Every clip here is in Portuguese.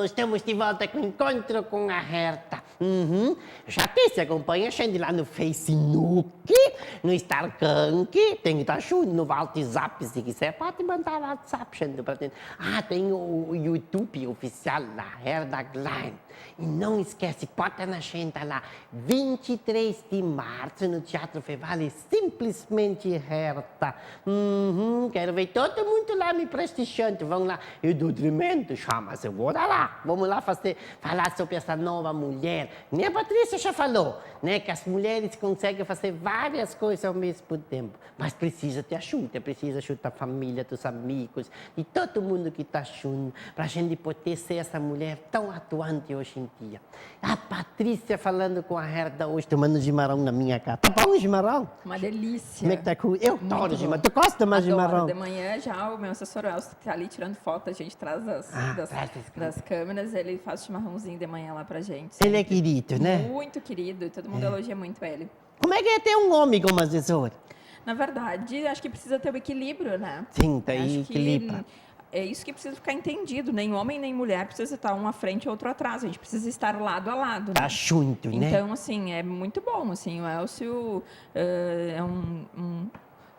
estamos de volta com o Encontro com a Herta. Já que se acompanha a gente lá no Facebook, no Instagram, tem que estar junto no WhatsApp, se quiser, pode mandar WhatsApp, gente, pra dentro. Tem o YouTube oficial da Herta Klein. E não esquece, bota na gente lá, 23 de março, no Teatro Fevale, simplesmente Herta. Quero ver todo mundo lá me prestigiando. Vamos lá, eu dou tremendo, chama-se, eu vou lá. Vamos lá falar sobre essa nova mulher. Nem a Patrícia já falou, né, que as mulheres conseguem fazer várias coisas ao mesmo tempo. Mas precisa de ajuda, precisa ajudar a família, dos amigos, de todo mundo que está junto, para a gente poder ser essa mulher tão atuante hoje em dia. A Patrícia falando com a Herta hoje, tomando chimarrão na minha casa. Tá bom o chimarrão? Uma delícia. Como é que tá com... Eu adoro chimarrão. Tu gosta mais de chimarrão? De manhã já o meu assessor Elcio que tá ali tirando foto, a gente traz das câmeras, ele faz chimarrãozinho de manhã lá pra gente. Ele é querido, né? Muito querido, e todo mundo elogia muito ele. Como é que é ter um homem como assessor? Na verdade, acho que precisa ter o equilíbrio, né? Sim, tá aí equilíbrio. É isso que precisa ficar entendido. Nem homem nem mulher precisa estar um à frente e outro atrás. A gente precisa estar lado a lado. Tá né? junto, né? Então, assim, é muito bom. Assim, o Elcio é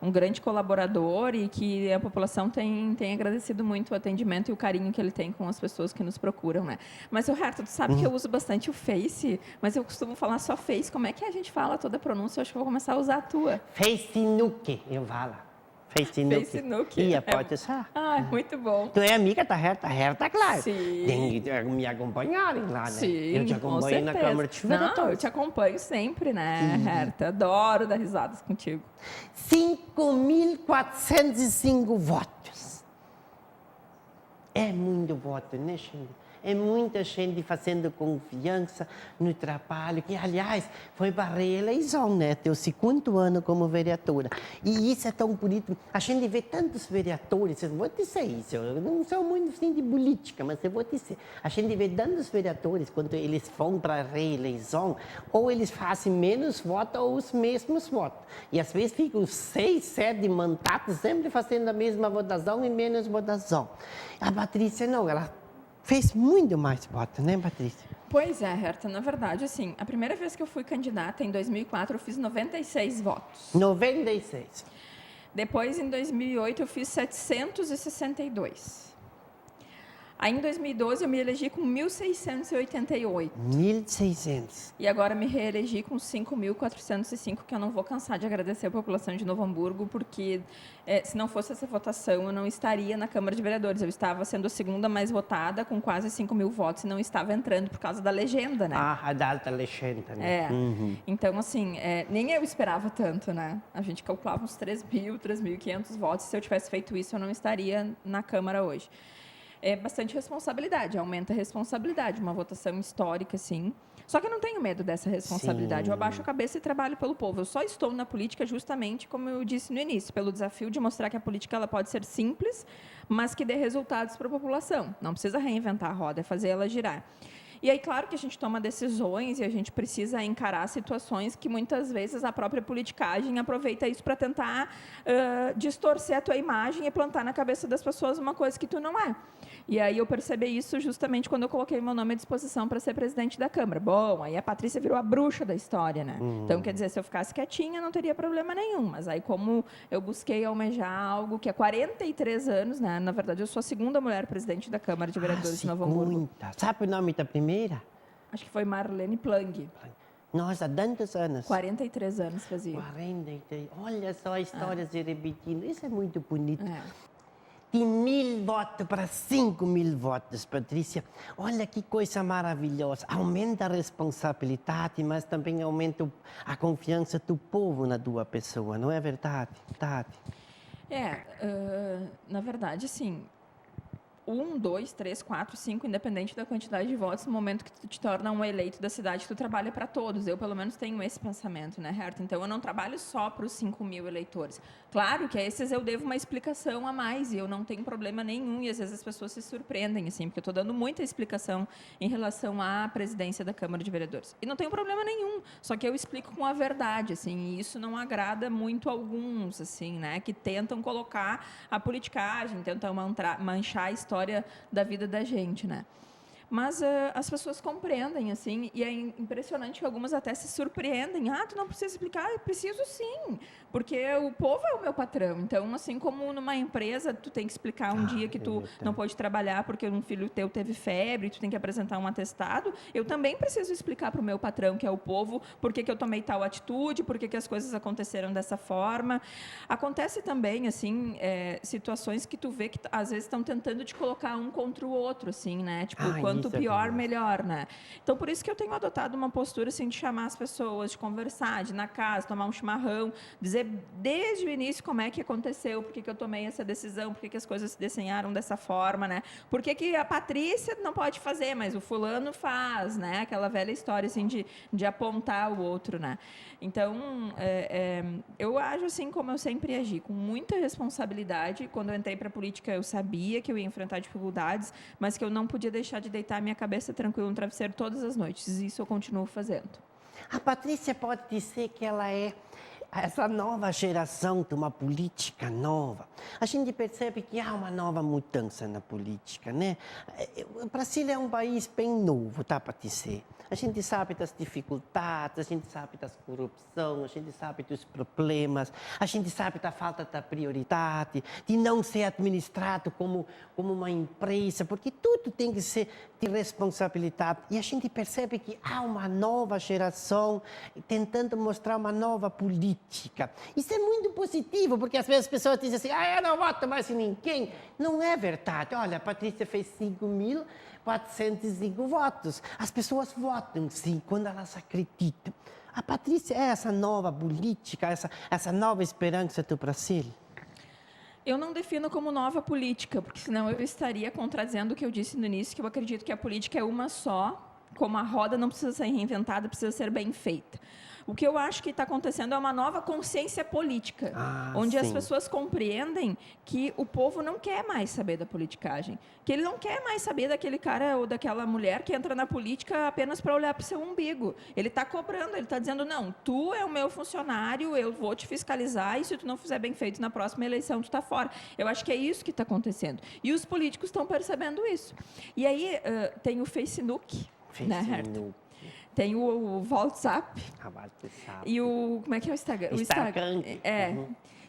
um grande colaborador e que a população tem agradecido muito o atendimento e o carinho que ele tem com as pessoas que nos procuram, né? Mas, Herta, tu sabe que eu uso bastante o Face, mas eu costumo falar só Face. Como é que a gente fala toda a pronúncia? Eu acho que eu vou começar a usar a tua. Facebook, eu falo. Facebook. Ia, pode usar. Muito bom. Tu é amiga da Herta, claro. Sim. Tem que me acompanharem lá, né? Sim, eu te acompanho na Câmara de Vereadores. Não, eu te acompanho sempre, né, Herta? Adoro dar risadas contigo. 5.405 votos. É muito voto, né, gente? É muita gente fazendo confiança no trabalho, que, aliás, foi para a reeleição, né? Teu segundo ano como vereadora. E isso é tão bonito. A gente vê tantos vereadores, eu vou dizer isso, eu não sou muito assim de política, mas eu vou dizer. A gente vê tantos vereadores, quando eles vão para a reeleição, ou eles fazem menos votos ou os mesmos votos. E às vezes ficam 6, 7 mandatos sempre fazendo a mesma votação e menos votação. A Patrícia não, ela fez muito mais votos, né, Patrícia? Pois é, Herta, na verdade, assim, a primeira vez que eu fui candidata, em 2004, eu fiz 96 votos. 96. Depois, em 2008, eu fiz 762. Aí, em 2012, eu me elegi com 1.688. 1.600. E agora me reelegi com 5.405, que eu não vou cansar de agradecer a população de Novo Hamburgo, porque se não fosse essa votação, eu não estaria na Câmara de Vereadores. Eu estava sendo a segunda mais votada, com quase 5.000 votos, e não estava entrando por causa da legenda, né? A da alta legenda, né? Então, assim, nem eu esperava tanto, né? A gente calculava uns 3.000, 3.500 votos. Se eu tivesse feito isso, eu não estaria na Câmara hoje. É bastante responsabilidade, aumenta a responsabilidade, uma votação histórica, sim. Só que eu não tenho medo dessa responsabilidade. Sim. Eu abaixo a cabeça e trabalho pelo povo. Eu só estou na política justamente, como eu disse no início, pelo desafio de mostrar que a política ela pode ser simples, mas que dê resultados para a população. Não precisa reinventar a roda, é fazer ela girar. E aí, claro que a gente toma decisões e a gente precisa encarar situações que muitas vezes a própria politicagem aproveita isso para tentar distorcer a tua imagem e plantar na cabeça das pessoas uma coisa que tu não é. E aí eu percebi isso justamente quando eu coloquei meu nome à disposição para ser presidente da Câmara. Bom, aí a Patrícia virou a bruxa da história, né? Então, quer dizer, se eu ficasse quietinha, não teria problema nenhum. Mas aí, como eu busquei almejar algo que há 43 anos, né? Na verdade, eu sou a segunda mulher presidente da Câmara de Vereadores de Novo Hamburgo. Sabe o nome da primeira? Acho que foi Marlene Plang. Nossa, tantos anos. 43 anos fazia. 43. Olha só a história se repetindo. Isso é muito bonito. É. De 1.000 votos para 5.000 votos, Patrícia. Olha que coisa maravilhosa. Aumenta a responsabilidade, mas também aumenta a confiança do povo na tua pessoa, não é verdade? Na verdade, sim. 1, 2, 3, 4, 5, independente da quantidade de votos, no momento que tu te torna um eleito da cidade, tu trabalha para todos. Eu, pelo menos, tenho esse pensamento, né, Herta? Então, eu não trabalho só para os 5.000 eleitores. Claro que a esses eu devo uma explicação a mais, e eu não tenho problema nenhum, e às vezes as pessoas se surpreendem, assim, porque eu estou dando muita explicação em relação à presidência da Câmara de Vereadores. E não tenho problema nenhum, só que eu explico com a verdade, assim, e isso não agrada muito a alguns, assim, né, que tentam colocar a politicagem, tentam manchar a história da vida da gente, né? Mas as pessoas compreendem, assim, e é impressionante que algumas até se surpreendem. Ah, tu não precisa explicar? Eu preciso sim, porque o povo é o meu patrão. Então, assim como numa empresa, tu tem que explicar um dia que tu não pode trabalhar porque um filho teu teve febre, tu tem que apresentar um atestado, eu também preciso explicar para o meu patrão, que é o povo, por que eu tomei tal atitude, por que as coisas aconteceram dessa forma. Acontece também, assim, situações que tu vê que às vezes estão tentando te colocar um contra o outro, assim, né? Tipo, quanto pior, melhor, né? Então, por isso que eu tenho adotado uma postura, assim, de chamar as pessoas, de conversar, de ir na casa, tomar um chimarrão, dizer desde o início como é que aconteceu, por que eu tomei essa decisão, por que as coisas se desenharam dessa forma, né? Por que a Patrícia não pode fazer, mas o fulano faz, né? Aquela velha história, assim, de apontar o outro, né? Então, eu ajo assim como eu sempre agi, com muita responsabilidade. Quando eu entrei para a política, eu sabia que eu ia enfrentar dificuldades, mas que eu não podia deixar de deitar a minha cabeça tranquila no travesseiro todas as noites. E isso eu continuo fazendo. A Patrícia pode dizer que ela é essa nova geração de uma política nova. A gente percebe que há uma nova mudança na política, né? O Brasil é um país bem novo, tá, para dizer. A gente sabe das dificuldades, a gente sabe das corrupção, a gente sabe dos problemas, a gente sabe da falta da prioridade, de não ser administrado como uma empresa, porque tudo tem que ser de responsabilidade. E a gente percebe que há uma nova geração tentando mostrar uma nova política. Isso é muito positivo, porque às vezes as pessoas dizem assim, eu não voto mais em ninguém. Não é verdade. Olha, a Patrícia fez 5.405 votos. As pessoas votam, sim, quando elas acreditam. A Patrícia é essa nova política, essa nova esperança do Brasil. Eu não defino como nova política, porque senão eu estaria contradizendo o que eu disse no início, que eu acredito que a política é uma só, como a roda não precisa ser reinventada, precisa ser bem feita. O que eu acho que está acontecendo é uma nova consciência política, onde as pessoas compreendem que o povo não quer mais saber da politicagem, que ele não quer mais saber daquele cara ou daquela mulher que entra na política apenas para olhar para o seu umbigo. Ele está cobrando, ele está dizendo, não, tu é o meu funcionário, eu vou te fiscalizar e se tu não fizer bem feito na próxima eleição, tu está fora. Eu acho que é isso que está acontecendo. E os políticos estão percebendo isso. E aí tem o Facebook, né, Herta? Tem o WhatsApp e o... Como é que é o Instagram? O Instagram.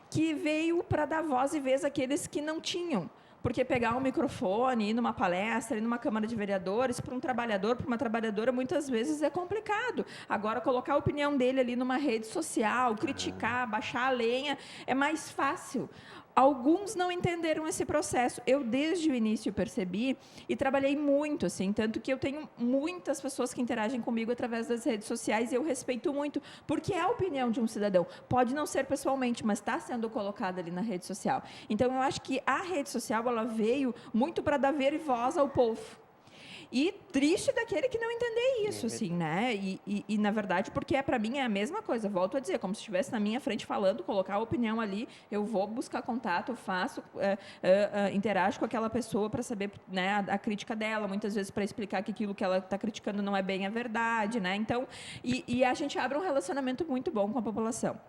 Que veio para dar voz e vez àqueles que não tinham. Porque pegar um microfone, ir numa palestra, ir numa Câmara de Vereadores, para um trabalhador, para uma trabalhadora, muitas vezes é complicado. Agora, colocar a opinião dele ali numa rede social, criticar, baixar a lenha, é mais fácil. Alguns não entenderam esse processo. Eu, desde o início, percebi e trabalhei muito, assim, tanto que eu tenho muitas pessoas que interagem comigo através das redes sociais e eu respeito muito, porque é a opinião de um cidadão. Pode não ser pessoalmente, mas está sendo colocada ali na rede social. Então, eu acho que a rede social ela veio muito para dar ver e voz ao povo. E triste daquele que não entender isso, assim, né? E na verdade, porque para mim é a mesma coisa. Volto a dizer, como se estivesse na minha frente falando, colocar a opinião ali, eu vou buscar contato, faço, interajo com aquela pessoa para saber, né, a crítica dela, muitas vezes para explicar que aquilo que ela está criticando não é bem a verdade, né? Então, e a gente abre um relacionamento muito bom com a população.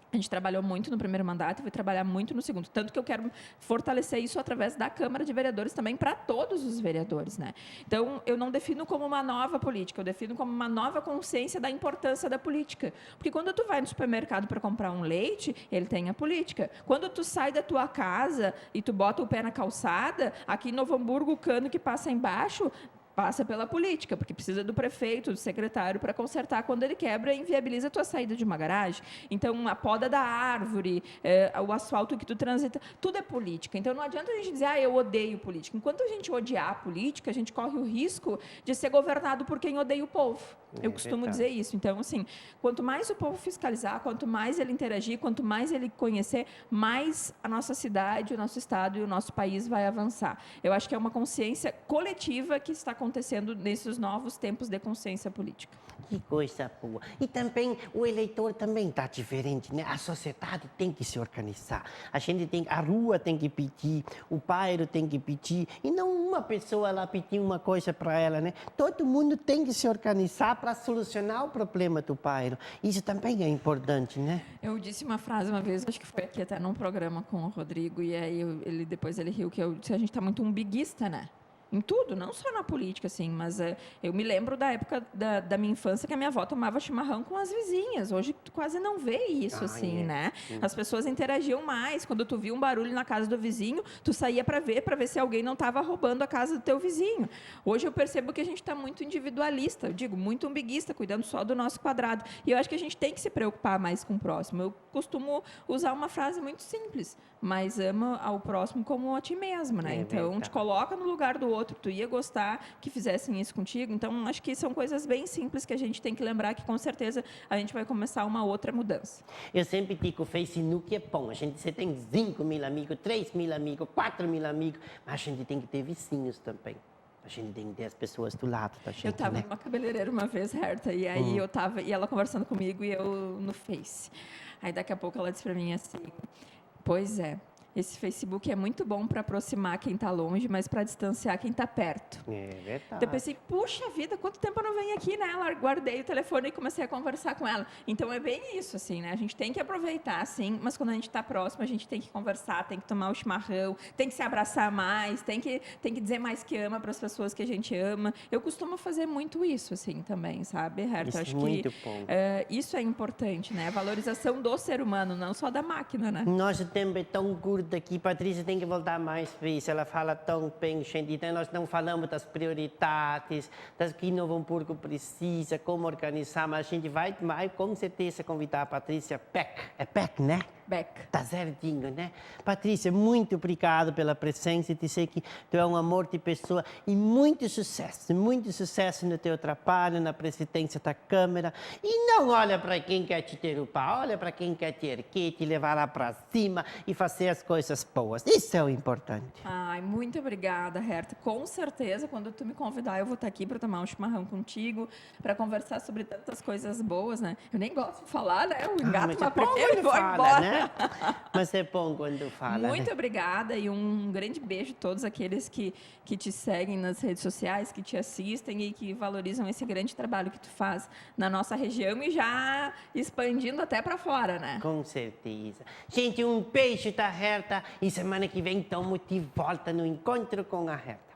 A gente trabalhou muito no primeiro mandato e vai trabalhar muito no segundo. Tanto que eu quero fortalecer isso através da Câmara de Vereadores também para todos os vereadores, né? Então, eu não defino como uma nova política, eu defino como uma nova consciência da importância da política. Porque quando tu vai no supermercado para comprar um leite, ele tem a política. Quando tu sai da tua casa e tu bota o pé na calçada, aqui em Novo Hamburgo, o cano que passa embaixo passa pela política, porque precisa do prefeito, do secretário para consertar quando ele quebra e inviabiliza a tua saída de uma garagem. Então, a poda da árvore, o asfalto que tu transita, tudo é política. Então, não adianta a gente dizer, eu odeio política. Enquanto a gente odiar a política, a gente corre o risco de ser governado por quem odeia o povo. Eu costumo dizer isso. Então, assim, quanto mais o povo fiscalizar, quanto mais ele interagir, quanto mais ele conhecer, mais a nossa cidade, o nosso estado e o nosso país vai avançar. Eu acho que é uma consciência coletiva que está acontecendo nesses novos tempos de consciência política. Que coisa boa. E também o eleitor também está diferente, né? A sociedade tem que se organizar. A rua tem que pedir, o bairro tem que pedir, e não uma pessoa lá pedir uma coisa para ela, né? Todo mundo tem que se organizar para solucionar o problema do bairro. Isso também é importante, né? Eu disse uma frase uma vez, acho que foi aqui até num programa com o Rodrigo, e aí depois ele riu que eu disse, a gente está muito umbiguista, né? Em tudo, não só na política, assim, mas eu me lembro da época da minha infância que a minha avó tomava chimarrão com as vizinhas. Hoje tu quase não vê isso, assim, né? As pessoas interagiam mais. Quando tu via um barulho na casa do vizinho, tu saía para ver se alguém não estava roubando a casa do teu vizinho. Hoje eu percebo que a gente está muito individualista, eu digo, muito umbiguista, cuidando só do nosso quadrado. E eu acho que a gente tem que se preocupar mais com o próximo. Eu costumo usar uma frase muito simples, mas ama ao próximo como a ti mesmo, né? Então, te coloca no lugar do outro, tu ia gostar que fizessem isso contigo. Então, acho que são coisas bem simples que a gente tem que lembrar que, com certeza, a gente vai começar uma outra mudança. Eu sempre digo, o Facebook é bom. Você tem 5 mil amigos, 3 mil amigos, 4 mil amigos, mas a gente tem que ter vizinhos também. A gente tem que ter as pessoas do lado da gente, Eu estava né? numa cabeleireira uma vez, Herta, e aí eu tava, e ela conversando comigo e eu no Face. Aí daqui a pouco ela disse para mim assim: pois é, esse Facebook é muito bom para aproximar quem está longe, mas para distanciar quem está perto. É verdade. Eu pensei, puxa vida, quanto tempo eu não venho aqui, né? Ela guardei o telefone e comecei a conversar com ela. Então é bem isso, assim, né? A gente tem que aproveitar, sim, mas quando a gente está próximo, a gente tem que conversar, tem que tomar o chimarrão, tem que se abraçar mais, tem que dizer mais que ama para as pessoas que a gente ama. Eu costumo fazer muito isso, assim, também, sabe, Herta? Isso é Acho muito que bom. isso é importante, né? A valorização do ser humano, não só da máquina, né? Nosso tempo é tão curto aqui, Patrícia tem que voltar mais vezes. Ela fala tão bem, gente. Então, nós não falamos das prioridades, das que Novo Hamburgo precisa, como organizar, mas a gente vai com certeza convidar a Patrícia Beck. É Beck, né? Beck. Tá certinho, né? Patrícia, muito obrigado pela presença e dizer que tu é um amor de pessoa e muito sucesso no teu trabalho, na presidência da Câmara. E não olha para quem quer te derrubar, olha para quem quer te erguer, te levar lá para cima e fazer as coisas boas. Isso é o importante. Ai, muito obrigada, Herta. Com certeza, quando tu me convidar, eu vou estar aqui para tomar um chimarrão contigo, para conversar sobre tantas coisas boas, né? Eu nem gosto de falar, né? Eu engato mas uma é bom primeira e quando vou fala, embora. né? Mas é bom quando fala, Muito né? obrigada e um grande beijo a todos aqueles que te seguem nas redes sociais, que te assistem e que valorizam esse grande trabalho que tu faz na nossa região e já expandindo até para fora, né? Com certeza. Gente, um beijo da Herta e semana que vem estamos de volta no Encontro com a Herta.